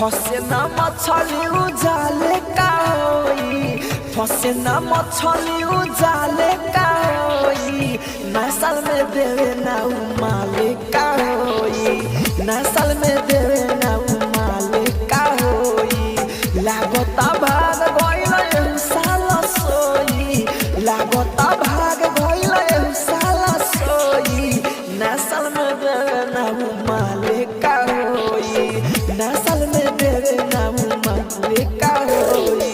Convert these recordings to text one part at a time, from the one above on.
फसे ना मछली उजाले का होई, फसे ना मछली उजाले का होई, नसल में देवे ना उमाले का होई, नसल में देवे ना उमाले का होई। लागता भाग गइल एहू साला सोई, लागता भाग गइल एहू साला सोई, नसल में देवे ना उमाले का होई, नसल में देवे ना उमाले का होई।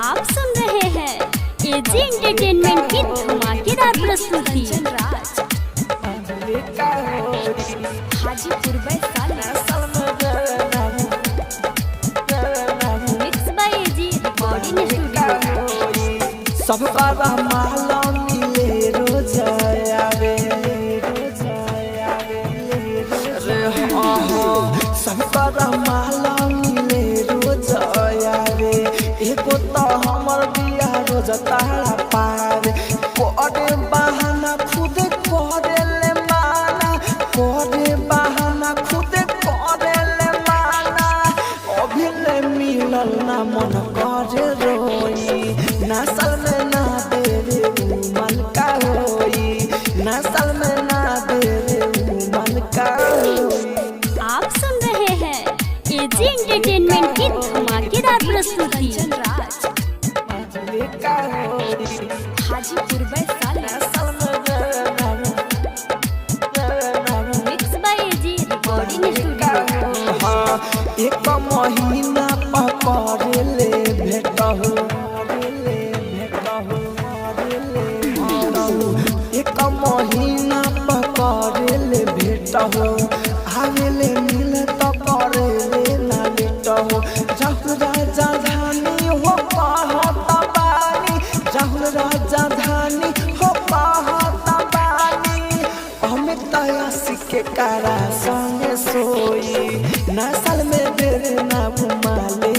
आप सुन रहे हैं एजी एंटरटेनमेंट की धमाकेदार प्रस्तुति। Hajipur Vaishali mix by AG recording studio. सबका माला मिले रोज आवे, सबका माला मिले रोज आवे, एगो तो हमर बिया रोज तारा पावे। कोडे बहाना खुद करे ले माना, कोडे बहाना खुद करे ले माना, अभी ले मिलल ना मन करे रोई, नसल में ना देवे मन का होई, नसल में ना देवे मन का होई। आप सुन रहे हैं एजी एंटरटेनमेंट की धमाकेदार प्रस्तुति। Hajipur Vaishali mix by AG recording studio. एक महीना पकड़ ले भेटहु, एक महीना पकड़ ले भेटहु, आगे ले मिल तो करे ले ना लेटहु। जहुल राजा धानी हो कहता बानी, जहुल राजा धानी हो कहता बानी, हमें तयासी के कारा संगे सोई, नसल में देवे ना उमाले